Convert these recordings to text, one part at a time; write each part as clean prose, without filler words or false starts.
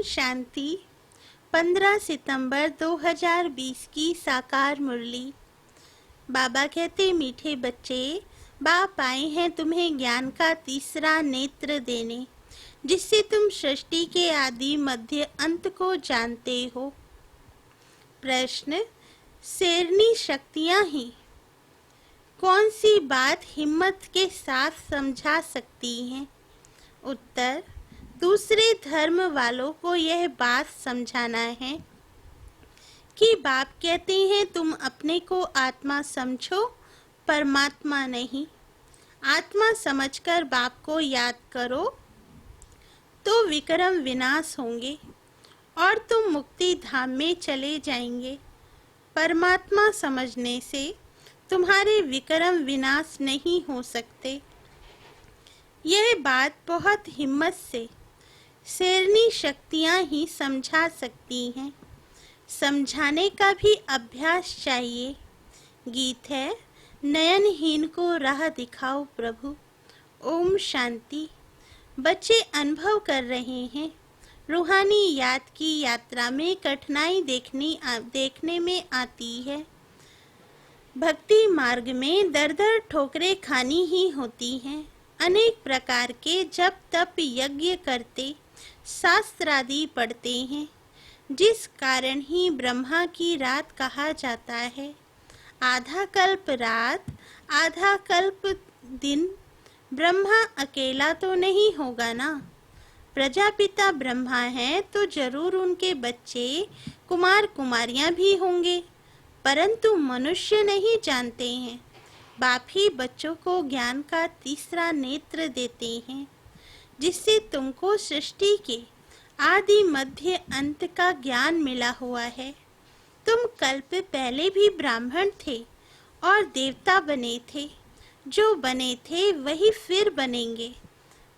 शांति। 15 सितंबर 2020 की साकार मुरली। बाबा कहते, मीठे बच्चे, बाप आए हैं तुम्हें ज्ञान का तीसरा नेत्र देने, जिससे तुम सृष्टि के आदि मध्य अंत को जानते हो। प्रश्न, शेरनी शक्तियां ही कौन सी बात हिम्मत के साथ समझा सकती हैं? उत्तर, दूसरे धर्म वालों को यह बात समझाना है कि बाप कहते हैं तुम अपने को आत्मा समझो, परमात्मा नहीं। आत्मा समझकर बाप को याद करो तो विक्रम विनाश होंगे और तुम मुक्ति धाम में चले जाएंगे। परमात्मा समझने से तुम्हारे विक्रम विनाश नहीं हो सकते। यह बात बहुत हिम्मत से शेरनी शक्तियां ही समझा सकती हैं। समझाने का भी अभ्यास चाहिए। गीत है, नयनहीन को राह दिखाओ प्रभु। ओम शांति। बच्चे अनुभव कर रहे हैं, रूहानी याद की यात्रा में कठिनाई देखने में आती है। भक्ति मार्ग में दर ठोकरें खानी ही होती हैं। अनेक प्रकार के जप तप यज्ञ करते, शास्त्रादि पढ़ते हैं, जिस कारण ही ब्रह्मा की रात कहा जाता है। आधा कल्प रात, आधा कल्प दिन। ब्रह्मा अकेला तो नहीं होगा ना। प्रजापिता ब्रह्मा हैं तो जरूर उनके बच्चे कुमार कुमारियां भी होंगे, परंतु मनुष्य नहीं जानते हैं। बाप ही बच्चों को ज्ञान का तीसरा नेत्र देते हैं, जिससे तुमको सृष्टि के आदि मध्य अंत का ज्ञान मिला हुआ है। तुम कल्प पहले भी ब्राह्मण थे और देवता बने थे। जो बने थे वही फिर बनेंगे।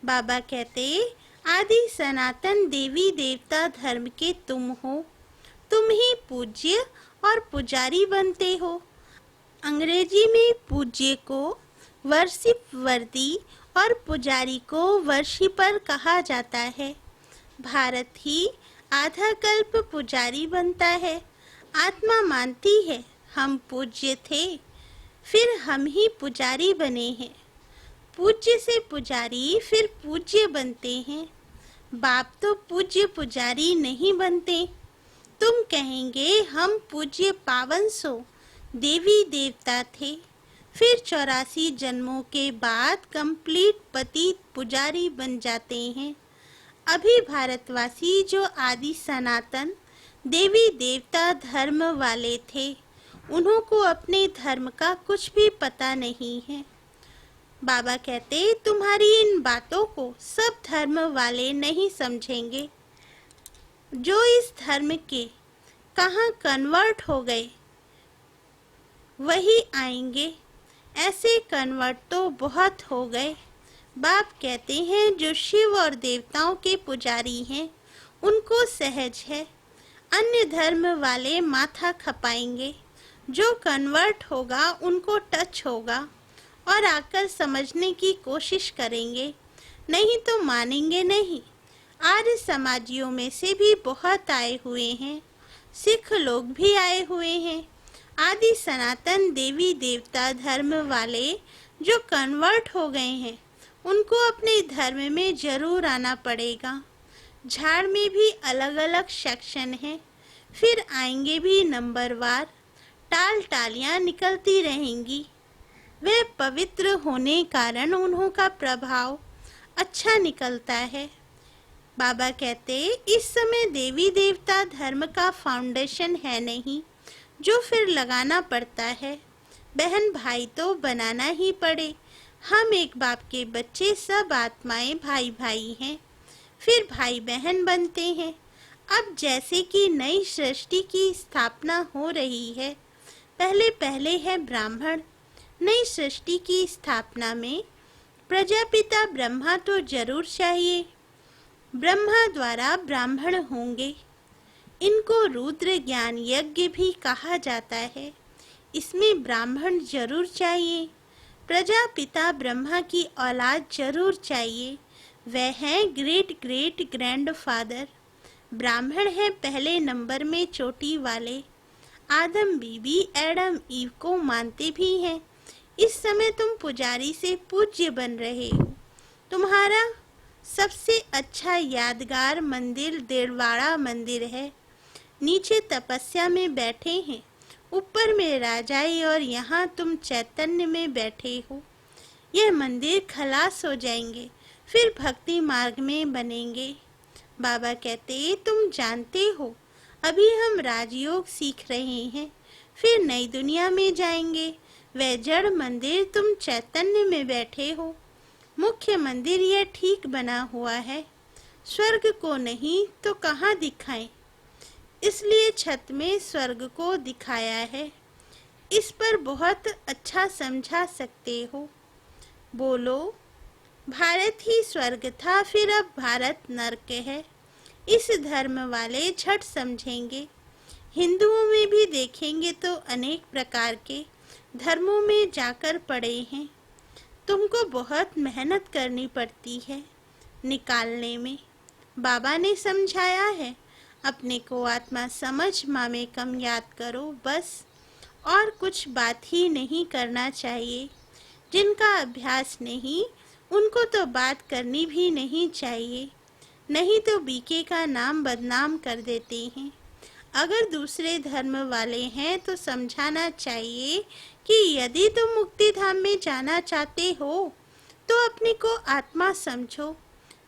बाबा कहते, आदि सनातन देवी देवता धर्म के तुम हो। तुम ही पूज्य और पुजारी बनते हो। अंग्रेजी में पूज्य को वर्शिप वर्दी और पुजारी को वर्शिपर कहा जाता है। भारत ही आधा कल्प पुजारी बनता है। आत्मा मानती है हम पूज्य थे, फिर हम ही पुजारी बने हैं। पूज्य से पुजारी फिर पूज्य बनते हैं। बाप तो पूज्य पुजारी नहीं बनते। तुम कहेंगे हम पूज्य पावन सो देवी देवता थे, फिर 84 जन्मों के बाद कंप्लीट पतित पुजारी बन जाते हैं। अभी भारतवासी जो आदि सनातन देवी देवता धर्म वाले थे, उन्हों को अपने धर्म का कुछ भी पता नहीं है। बाबा कहते, तुम्हारी इन बातों को सब धर्म वाले नहीं समझेंगे। जो इस धर्म के कहाँ कन्वर्ट हो गए वही आएंगे। ऐसे कन्वर्ट तो बहुत हो गए। बाप कहते हैं जो शिव और देवताओं के पुजारी हैं उनको सहज है। अन्य धर्म वाले माथा खपाएंगे। जो कन्वर्ट होगा उनको टच होगा और आकर समझने की कोशिश करेंगे, नहीं तो मानेंगे नहीं। आर्य समाजियों में से भी बहुत आए हुए हैं, सिख लोग भी आए हुए हैं। आदि सनातन देवी देवता धर्म वाले जो कन्वर्ट हो गए हैं उनको अपने धर्म में जरूर आना पड़ेगा। झाड़ में भी अलग अलग सेक्शन हैं, फिर आएंगे भी नंबरवार। टाल टालियां निकलती रहेंगी। वे पवित्र होने कारण उन्हों का प्रभाव अच्छा निकलता है। बाबा कहते, इस समय देवी देवता धर्म का फाउंडेशन है नहीं, जो फिर लगाना पड़ता है। बहन भाई तो बनाना ही पड़े। हम एक बाप के बच्चे, सब आत्माएं भाई भाई हैं, फिर भाई बहन बनते हैं। अब जैसे कि नई सृष्टि की स्थापना हो रही है, पहले पहले है ब्राह्मण। नई सृष्टि की स्थापना में प्रजापिता ब्रह्मा तो जरूर चाहिए। ब्रह्मा द्वारा ब्राह्मण होंगे। इनको रुद्र ज्ञान यज्ञ भी कहा जाता है। इसमें ब्राह्मण जरूर चाहिए। प्रजापिता ब्रह्मा की औलाद जरूर चाहिए। वह हैं ग्रेट ग्रेट ग्रैंडफादर। ब्राह्मण हैं पहले नंबर में चोटी वाले। आदम बीबी एडम ईव को मानते भी हैं। इस समय तुम पुजारी से पूज्य बन रहे हो। तुम्हारा सबसे अच्छा यादगार मंदिर देववाड़ा मंदिर है। नीचे तपस्या में बैठे हैं, ऊपर में राजाई, और यहाँ तुम चैतन्य में बैठे हो। यह मंदिर खलास हो जाएंगे, फिर भक्ति मार्ग में बनेंगे। बाबा कहते, तुम जानते हो अभी हम राजयोग सीख रहे हैं, फिर नई दुनिया में जाएंगे। वह जड़ मंदिर, तुम चैतन्य में बैठे हो। मुख्य मंदिर यह ठीक बना हुआ है। स्वर्ग को नहीं तो कहाँ दिखाएं? इसलिए छत में स्वर्ग को दिखाया है। इस पर बहुत अच्छा समझा सकते हो। बोलो, भारत ही स्वर्ग था, फिर अब भारत नरक है। इस धर्म वाले झट समझेंगे। हिंदुओं में भी देखेंगे तो अनेक प्रकार के धर्मों में जाकर पड़े हैं। तुमको बहुत मेहनत करनी पड़ती है निकालने में। बाबा ने समझाया है, अपने को आत्मा समझ मामे कम याद करो बस, और कुछ बात ही नहीं करना चाहिए। जिनका अभ्यास नहीं, उनको तो बात करनी भी नहीं चाहिए, नहीं तो बीके का नाम बदनाम कर देते हैं। अगर दूसरे धर्म वाले हैं तो समझाना चाहिए कि यदि तुम मुक्ति धाम में जाना चाहते हो तो अपने को आत्मा समझो,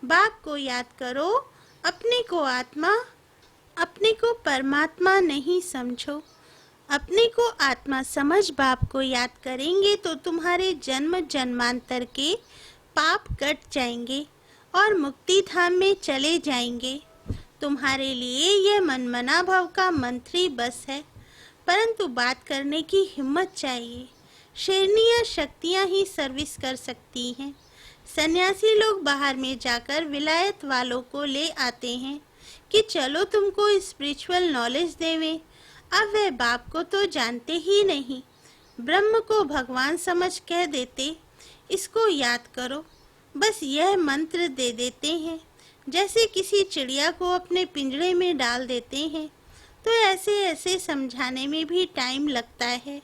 बाप को याद करो। अपने को आत्मा, अपने को परमात्मा नहीं समझो। अपने को आत्मा समझ बाप को याद करेंगे तो तुम्हारे जन्म जन्मांतर के पाप कट जाएंगे और मुक्ति धाम में चले जाएंगे। तुम्हारे लिए यह मनमना भव का मंत्री बस है, परंतु बात करने की हिम्मत चाहिए। शेरनियाँ शक्तियाँ ही सर्विस कर सकती हैं। सन्यासी लोग बाहर में जाकर विलायत वालों को ले आते हैं कि चलो तुमको स्पिरिचुअल नॉलेज देवें। अब वह बाप को तो जानते ही नहीं, ब्रह्म को भगवान समझ कह देते, इसको याद करो, बस यह मंत्र दे देते हैं। जैसे किसी चिड़िया को अपने पिंजरे में डाल देते हैं, तो ऐसे ऐसे समझाने में भी टाइम लगता है।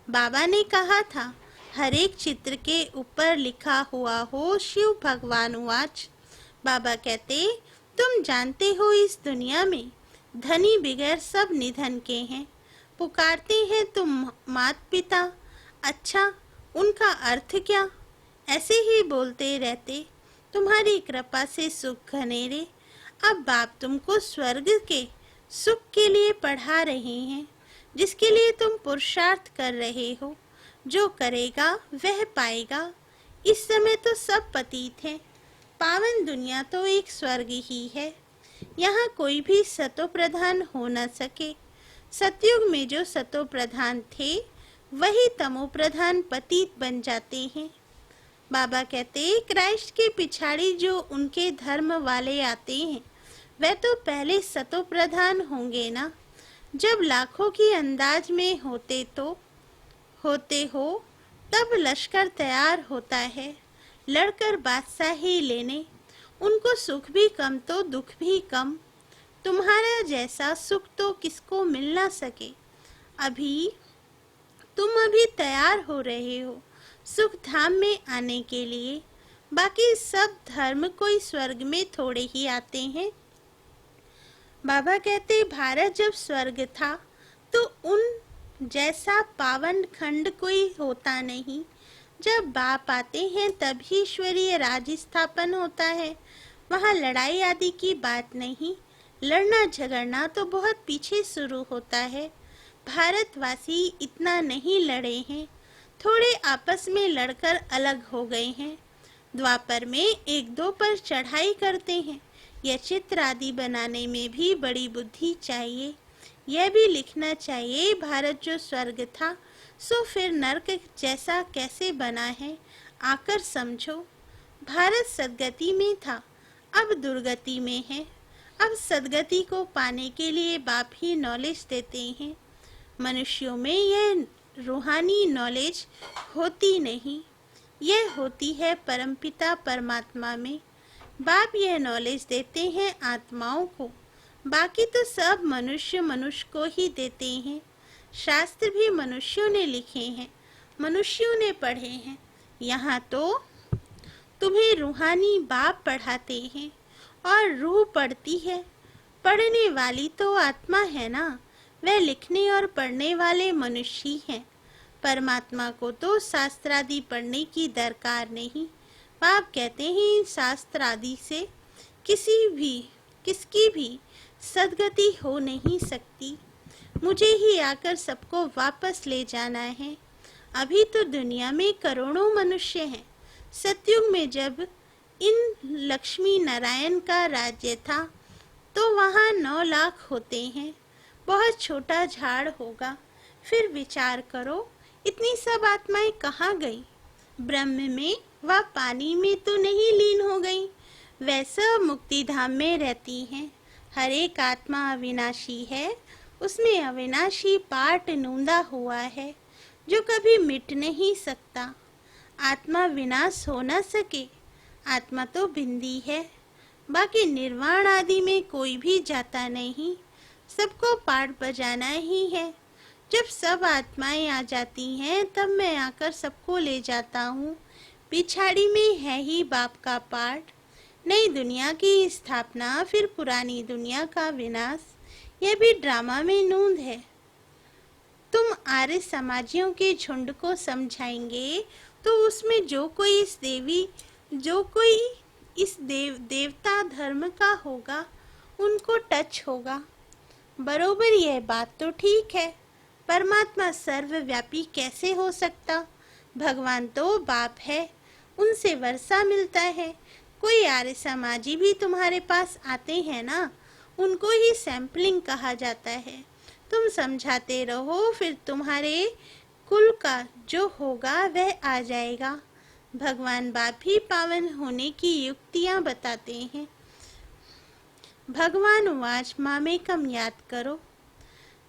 बाबा ने कहा था, हर एक चित्र के ऊपर लिखा हुआ हो शिव भगवान वाच। बाबा कहते, तुम जानते हो इस दुनिया में धनी बिगैर सब निधन के हैं। पुकारते हैं तुम मात पिता, अच्छा उनका अर्थ क्या? ऐसे ही बोलते रहते, तुम्हारी कृपा से सुख घनेरे। अब बाप तुमको स्वर्ग के सुख के लिए पढ़ा रहे हैं, जिसके लिए तुम पुरुषार्थ कर रहे हो। जो करेगा वह पाएगा। इस समय तो सब पतित हैं। पावन दुनिया तो एक स्वर्ग ही है। यहाँ कोई भी सतो प्रधान हो न सके। सतयुग में जो सतो प्रधान थे, वही तमो प्रधान पतित बन जाते हैं। बाबा कहते, क्राइस्ट के पिछाड़ी जो उनके धर्म वाले आते हैं, वह तो पहले सतो प्रधान होंगे ना। जब लाखों की अंदाज में होते हो, तब लश्कर तैयार होता है लड़कर बादशाही लेने। उनको सुख भी कम तो दुख भी कम। तुम्हारा जैसा सुख तो किसको मिल ना सके। तुम अभी तैयार हो रहे हो सुख धाम में आने के लिए। बाकी सब धर्म कोई स्वर्ग में थोड़े ही आते हैं। बाबा कहते, भारत जब स्वर्ग था तो उन जैसा पावन खंड कोई होता नहीं। जब बाप आते हैं तभी ईश्वरीय राज स्थापन होता है। वहाँ लड़ाई आदि की बात नहीं। लड़ना झगड़ना तो बहुत पीछे शुरू होता है। भारतवासी इतना नहीं लड़े हैं, थोड़े आपस में लड़कर अलग हो गए हैं। द्वापर में एक दो पर चढ़ाई करते हैं। यह चित्र आदि बनाने में भी बड़ी बुद्धि चाहिए। यह भी लिखना चाहिए, भारत जो स्वर्ग था सो फिर नरक जैसा कैसे बना है, आकर समझो। भारत सदगति में था, अब दुर्गति में है। अब सदगति को पाने के लिए बाप ही नॉलेज देते हैं। मनुष्यों में यह रूहानी नॉलेज होती नहीं, यह होती है परमपिता परमात्मा में। बाप यह नॉलेज देते हैं आत्माओं को। बाकी तो सब मनुष्य मनुष्य को ही देते हैं। शास्त्र भी मनुष्यों ने लिखे हैं, मनुष्यों ने पढ़े हैं। यहाँ तो तुम्हें रूहानी बाप पढ़ाते हैं और रूह पढ़ती है। पढ़ने वाली तो आत्मा है ना, वह लिखने और पढ़ने वाले मनुष्य ही हैं। परमात्मा को तो शास्त्र आदि पढ़ने की दरकार नहीं। बाप कहते हैं शास्त्र आदि से किसकी भी सदगति हो नहीं सकती। मुझे ही आकर सबको वापस ले जाना है। अभी तो दुनिया में करोड़ों मनुष्य हैं। सतयुग में जब इन लक्ष्मी नारायण का राज्य था तो वहाँ 9 लाख होते हैं। बहुत छोटा झाड़ होगा। फिर विचार करो, इतनी सब आत्माएं कहाँ गई? ब्रह्म में व पानी में तो नहीं लीन हो गई, वह सब मुक्ति धाम में रहती हैं। हर एक आत्मा अविनाशी है, उसमें अविनाशी पाठ नूंदा हुआ है जो कभी मिट नहीं सकता। आत्मा विनाश हो न सके, आत्मा तो बिंदी है। बाकी निर्वाण आदि में कोई भी जाता नहीं, सबको पाठ बजाना ही है। जब सब आत्माएं आ जाती हैं तब मैं आकर सबको ले जाता हूँ। पिछाड़ी में है ही बाप का पाठ। नई दुनिया की स्थापना, फिर पुरानी दुनिया का विनाश, यह भी ड्रामा में नूंद है। तुम आर्य समाजियों के झुंड को समझाएंगे तो उसमें जो कोई इस देवता धर्म का होगा उनको टच होगा। बरोबर यह बात तो ठीक है। परमात्मा सर्वव्यापी कैसे हो सकता? भगवान तो बाप है, उनसे वर्षा मिलता है। कोई आर्य समाजी भी तुम्हारे पास आते हैं ना, उनको ही सैंपलिंग कहा जाता है। तुम समझाते रहो, फिर तुम्हारे कुल का जो होगा वह आ जाएगा। भगवान बाप ही पावन होने की युक्तियाँ बताते हैं। भगवान वाच मामेकम याद करो,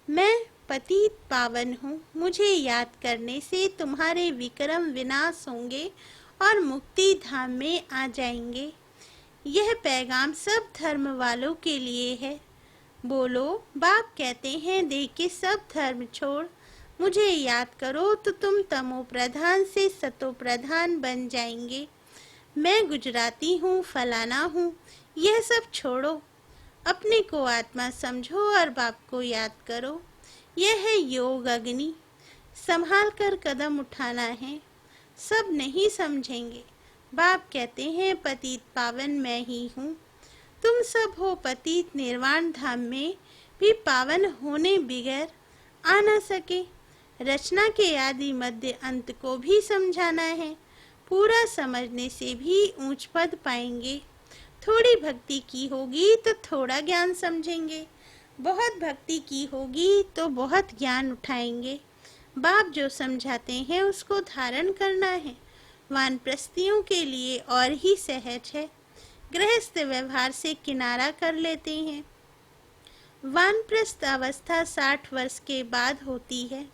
मैं पतित पावन हूँ। मुझे याद करने से तुम्हारे विक्रम विनाश होंगे और मुक्ति धाम में आ जाएंगे। यह पैगाम सब धर्म वालों के लिए है। बोलो, बाप कहते हैं देह के सब धर्म छोड़ मुझे याद करो तो तुम तमो प्रधान से सतो प्रधान बन जाएंगे। मैं गुजराती हूँ, फलाना हूँ, यह सब छोड़ो। अपने को आत्मा समझो और बाप को याद करो। यह है योग अग्नि। संभाल कर कदम उठाना है। सब नहीं समझेंगे। बाप कहते हैं पतित पावन मैं ही हूँ। तुम सब हो पतित, निर्वाण धाम में भी पावन होने बिगैर आ न सके। रचना के आदि मध्य अंत को भी समझाना है। पूरा समझने से भी ऊंच पद पाएंगे। थोड़ी भक्ति की होगी तो थोड़ा ज्ञान समझेंगे, बहुत भक्ति की होगी तो बहुत ज्ञान उठाएंगे। बाप जो समझाते हैं उसको धारण करना है। वानप्रस्थियों के लिए और ही सहज है। गृहस्थ व्यवहार से किनारा कर लेते हैं। वानप्रस्थ अवस्था 60 वर्ष के बाद होती है।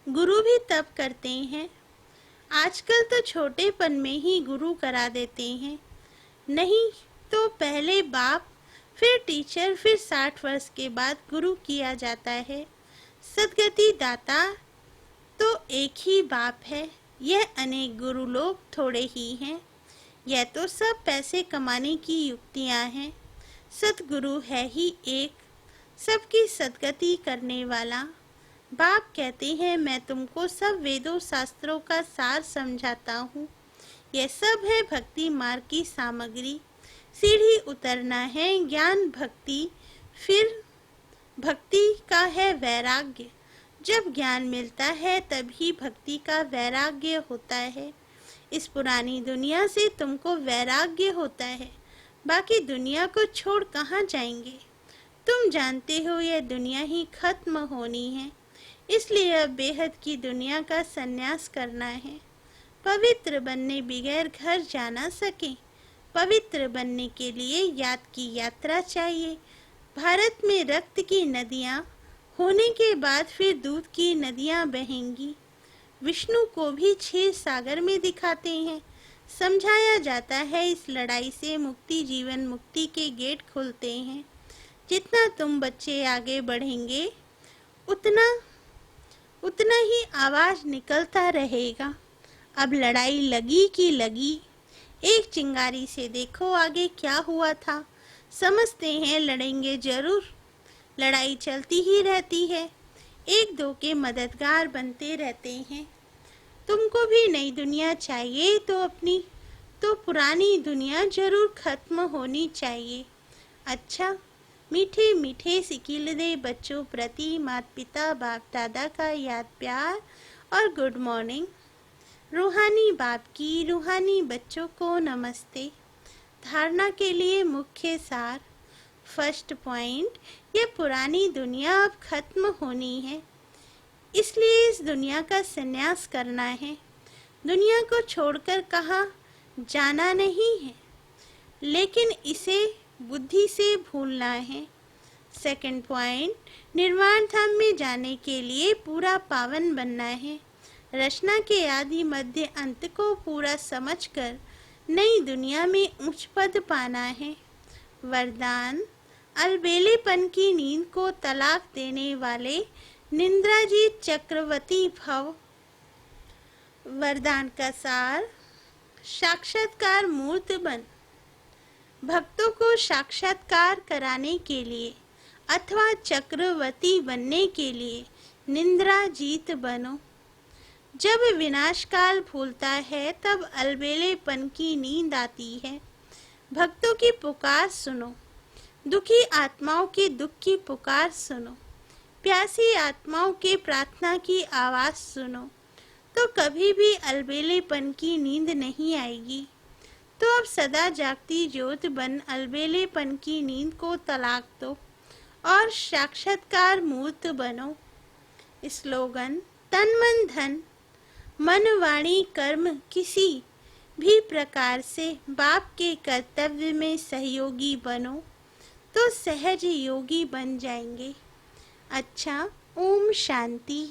गुरु भी तब करते हैं। आजकल तो छोटेपन में ही गुरु करा देते हैं। नहीं तो पहले बाप, फिर टीचर, फिर 60 वर्ष के बाद गुरु किया जाता है। सदगति दाता तो एक ही बाप है। यह अनेक गुरु लोग थोड़े ही हैं। यह तो सब पैसे कमाने की युक्तियां हैं। सतगुरु है ही एक, सबकी सदगति करने वाला। बाप कहते हैं मैं तुमको सब वेदों शास्त्रों का सार समझाता हूँ। यह सब है भक्ति मार्ग की सामग्री। सीढ़ी उतरना है ज्ञान भक्ति, फिर भक्ति का है वैराग्य। जब ज्ञान मिलता है तभी भक्ति का वैराग्य होता है। इस पुरानी दुनिया से तुमको वैराग्य होता है। बाकी दुनिया को छोड़ कहाँ जाएंगे? तुम जानते हो यह दुनिया ही खत्म होनी है, इसलिए अब बेहद की दुनिया का संन्यास करना है। पवित्र बनने बगैर घर जा ना सके। पवित्र बनने के लिए याद की यात्रा चाहिए। भारत में रक्त की नदियाँ होने के बाद फिर दूध की नदियाँ बहेंगी। विष्णु को भी 6 सागर में दिखाते हैं। समझाया जाता है इस लड़ाई से मुक्ति जीवन मुक्ति के गेट खुलते हैं। जितना तुम बच्चे आगे बढ़ेंगे उतना उतना ही आवाज निकलता रहेगा। अब लड़ाई लगी की लगी। एक चिंगारी से देखो आगे क्या हुआ था। समझते हैं लड़ेंगे जरूर। लड़ाई चलती ही रहती है, एक दो के मददगार बनते रहते हैं। तुमको भी नई दुनिया चाहिए तो पुरानी दुनिया जरूर खत्म होनी चाहिए। अच्छा, मीठे मीठे सिकिल दे बच्चों प्रति माता पिता बाप दादा का याद प्यार और गुड मॉर्निंग। रूहानी बाप की रूहानी बच्चों को नमस्ते। धारणा के लिए मुख्य सार। फर्स्ट पॉइंट, ये पुरानी दुनिया अब खत्म होनी है, इसलिए इस दुनिया का संन्यास करना है। दुनिया को छोड़कर कहाँ जाना नहीं है, लेकिन इसे बुद्धि से भूलना है। सेकंड पॉइंट, निर्वाण धाम में जाने के लिए पूरा पावन बनना है। रचना के आदि मध्य अंत को पूरा समझकर नई दुनिया में उच्च पद पाना है। वरदान, अलबेलेपन की नींद को तलाक देने वाले निंद्राजीत चक्रवर्ती भव। वरदान का सार, साक्षात्कार मूर्त बन। भक्तों को साक्षात्कार कराने के लिए अथवा चक्रवर्ती बनने के लिए निंद्राजीत बनो। जब विनाशकाल फूलता है तब अलबेलेपन की नींद आती है। भक्तों की पुकार सुनो, दुखी आत्माओं के दुख की पुकार सुनो, प्यासी आत्माओं के प्रार्थना की आवाज सुनो, तो कभी भी अलबेलेपन की नींद नहीं आएगी। तो अब सदा जागती ज्योत बन अलबेलेपन की नींद को तलाक दो और साक्षात्कार मूर्त बनो। स्लोगन, तन मन धन, मन वाणी कर्म किसी भी प्रकार से बाप के कर्तव्य में सहयोगी बनो तो सहज योगी बन जाएंगे। अच्छा, ओम शांति।